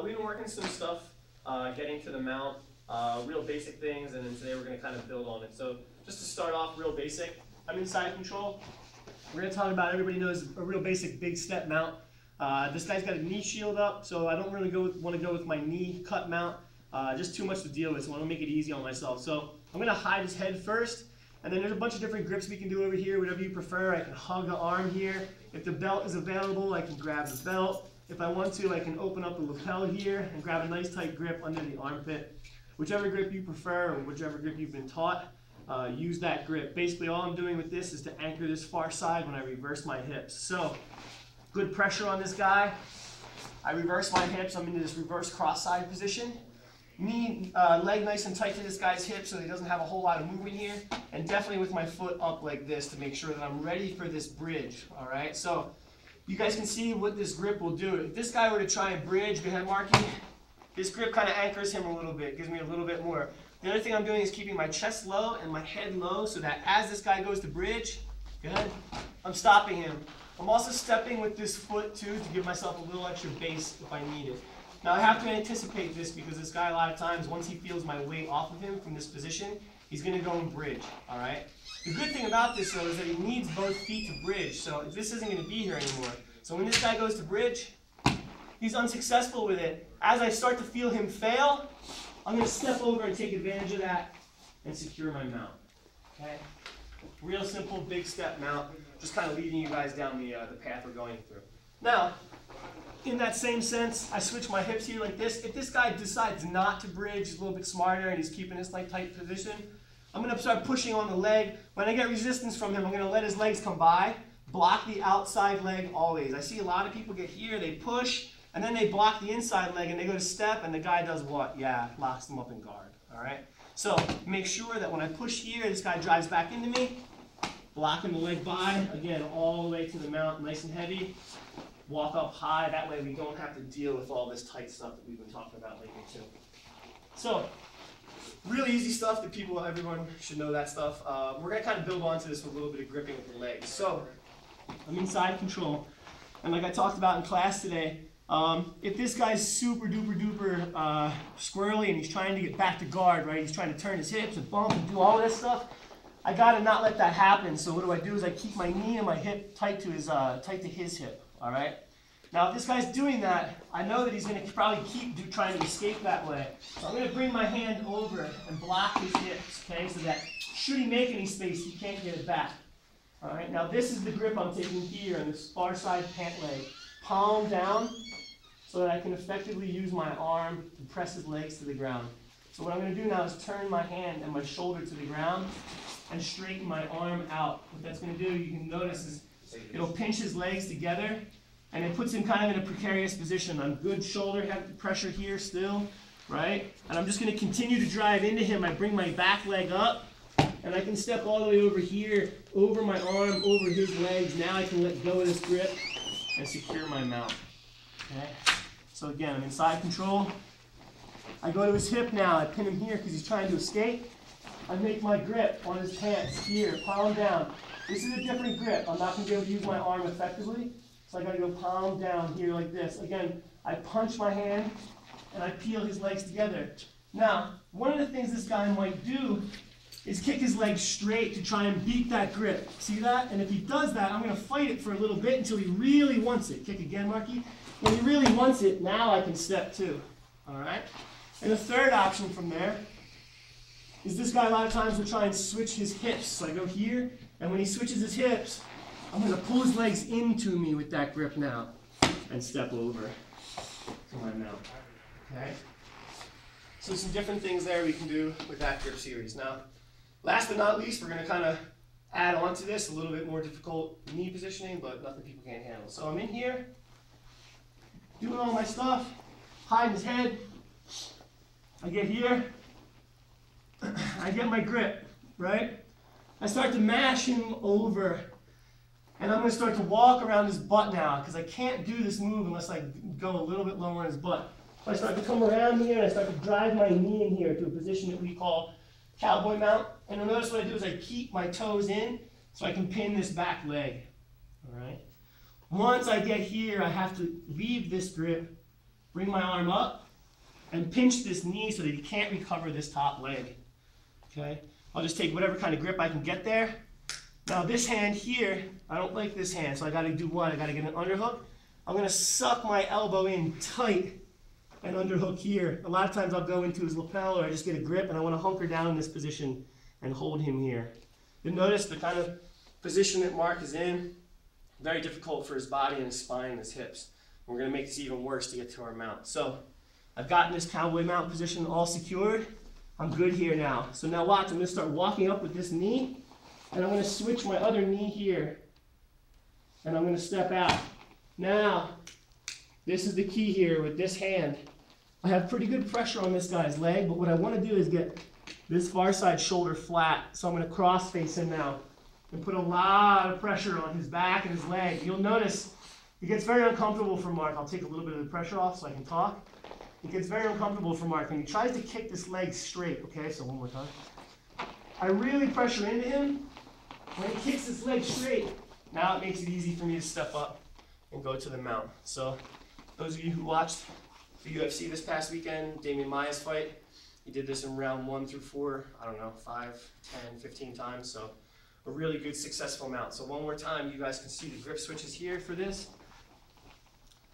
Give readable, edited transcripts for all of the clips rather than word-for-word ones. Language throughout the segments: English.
We've been working some stuff, getting to the mount, real basic things, and then today we're going to kind of build on it. So just to start off real basic, I'm in side control. We're going to talk about, everybody knows, a real basic big step mount. This guy's got a knee shield up, so I don't really want to go with my knee cut mount. Just too much to deal with, so I want to make it easy on myself. So I'm going to hide his head first, and then there's a bunch of different grips we can do over here, whatever you prefer. I can hug the arm here. If the belt is available, I can grab the belt. If I want to, I can open up the lapel here and grab a nice tight grip under the armpit. Whichever grip you prefer or whichever grip you've been taught, use that grip. Basically, all I'm doing with this is to anchor this far side when I reverse my hips. So, good pressure on this guy. I reverse my hips. I'm into this reverse cross-side position. Knee, leg nice and tight to this guy's hip so he doesn't have a whole lot of movement here. And definitely with my foot up like this to make sure that I'm ready for this bridge. All right, so you guys can see what this grip will do. If this guy were to try and bridge, go ahead, Marky. This grip kind of anchors him a little bit, gives me a little bit more. The other thing I'm doing is keeping my chest low and my head low so that as this guy goes to bridge, good, I'm stopping him. I'm also stepping with this foot too to give myself a little extra base if I need it. Now I have to anticipate this because this guy a lot of times, once he feels my weight off of him from this position, he's going to go and bridge, all right? The good thing about this though is that he needs both feet to bridge, so this isn't going to be here anymore. So when this guy goes to bridge, he's unsuccessful with it. As I start to feel him fail, I'm going to step over and take advantage of that and secure my mount. Okay? Real simple, big step mount, just kind of leading you guys down the path we're going through. Now, in that same sense, I switch my hips here like this. If this guy decides not to bridge, he's a little bit smarter and he's keeping this like tight position, I'm going to start pushing on the leg. When I get resistance from him, I'm going to let his legs come by, block the outside leg always. I see a lot of people get here, they push, and then they block the inside leg and they go to step and the guy does what? Yeah, locks them up in guard, all right? So make sure that when I push here, this guy drives back into me, blocking the leg by, again, all the way to the mount, nice and heavy. Walk up high, that way we don't have to deal with all this tight stuff that we've been talking about lately too. So, really easy stuff that everyone should know that stuff. We're gonna kind of build onto this with a little bit of gripping with the legs. So, I'm in side control, and like I talked about in class today, if this guy's super duper duper squirrely and he's trying to get back to guard, right? He's trying to turn his hips and bump and do all this stuff. I gotta not let that happen. So what do? Is I keep my knee and my hip tight to his hip. All right. Now, if this guy's doing that, I know that he's going to probably keep trying to escape that way. So I'm going to bring my hand over and block his hips, okay, so that should he make any space, he can't get it back. All right. Now, this is the grip I'm taking here on this far side pant leg. Palm down so that I can effectively use my arm to press his legs to the ground. So what I'm going to do now is turn my hand and my shoulder to the ground and straighten my arm out. What that's going to do, you can notice, is it'll pinch his legs together, and it puts him kind of in a precarious position. I'm good shoulder pressure here still, right? And I'm just going to continue to drive into him. I bring my back leg up, and I can step all the way over here, over my arm, over his legs. Now I can let go of this grip and secure my mount. Okay? So again, I'm in side control. I go to his hip now. I pin him here because he's trying to escape. I make my grip on his pants here, palm down. This is a different grip. I'm not going to be able to use my arm effectively, so I got to go palm down here like this. Again, I punch my hand and I peel his legs together. Now, one of the things this guy might do is kick his legs straight to try and beat that grip. See that? And if he does that, I'm going to fight it for a little bit until he really wants it. Kick again, Marky. When he really wants it, now I can step too. All right? And the third option from there is this guy a lot of times will try and switch his hips. So I go here, and when he switches his hips, I'm going to pull his legs into me with that grip now and step over to my mount. Okay? So some different things there we can do with that grip series. Now, last but not least, we're going to kind of add on to this a little bit more difficult knee positioning, but nothing people can't handle. So I'm in here, doing all my stuff, hiding his head. I get here, I get my grip, right? I start to mash him over, and I'm going to start to walk around his butt now, because I can't do this move unless I go a little bit lower on his butt. So I start to come around here, and I start to drive my knee in here to a position that we call cowboy mount. And you'll notice what I do is I keep my toes in so I can pin this back leg, all right? Once I get here, I have to leave this grip bring my arm up, and pinch this knee so that he can't recover this top leg. Okay? I'll just take whatever kind of grip I can get there. Now this hand here, I don't like this hand, so I gotta do what? I gotta get an underhook. I'm gonna suck my elbow in tight and underhook here. A lot of times I'll go into his lapel, or I just get a grip and I wanna hunker down in this position and hold him here. You'll notice the kind of position that Mark is in, very difficult for his body and his spine and his hips. We're gonna make this even worse to get to our mount. So I've gotten this cowboy mount position all secured. I'm good here now. So now watch, I'm gonna start walking up with this knee, and I'm gonna switch my other knee here, and I'm gonna step out. Now, this is the key here with this hand. I have pretty good pressure on this guy's leg, but what I wanna do is get this far side shoulder flat. So I'm gonna cross face him now and put a lot of pressure on his back and his leg. You'll notice it gets very uncomfortable for Mark. I'll take a little bit of the pressure off so I can talk. It gets very uncomfortable for Mark when he tries to kick this leg straight. Okay, so one more time. I really pressure into him. When he kicks his leg straight, now it makes it easy for me to step up and go to the mount. So those of you who watched the UFC this past weekend, Damian Maia's fight, he did this in round 1 through 4, I don't know, 5, 10, 15 times. So a really good successful mount. So one more time, you guys can see the grip switches here for this.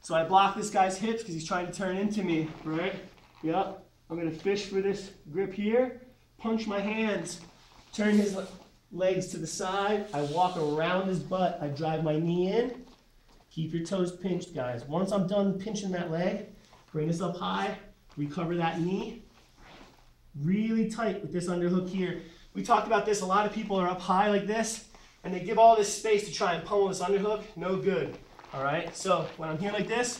So I block this guy's hips because he's trying to turn into me, right? Yep. I'm gonna fish for this grip here, punch my hands, turn his legs to the side. I walk around his butt. I drive my knee in. Keep your toes pinched, guys. Once I'm done pinching that leg, bring this up high, recover that knee. Really tight with this underhook here. We talked about this. A lot of people are up high like this, and they give all this space to try and pummel this underhook. No good. All right, so when I'm here like this,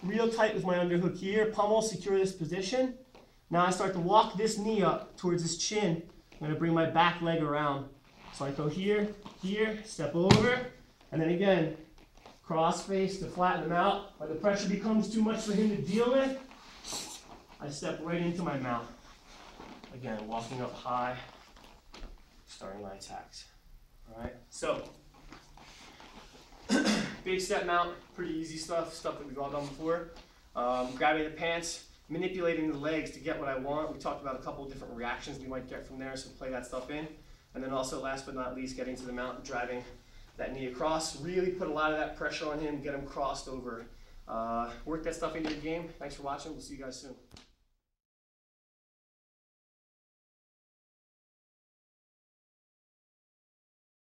real tight with my underhook here, pummel, secure this position. Now I start to walk this knee up towards his chin. I'm gonna bring my back leg around. So I go here, here, step over, and then again, cross face to flatten him out. When the pressure becomes too much for him to deal with, I step right into my mount. Again, walking up high, starting my attacks. All right, so big step mount, pretty easy stuff that we've all done before. Grabbing the pants, manipulating the legs to get what I want. We talked about a couple of different reactions we might get from there, so play that stuff in. And then also, last but not least, getting to the mount and driving that knee across. Really put a lot of that pressure on him, get him crossed over. Work that stuff into your game. Thanks for watching. We'll see you guys soon.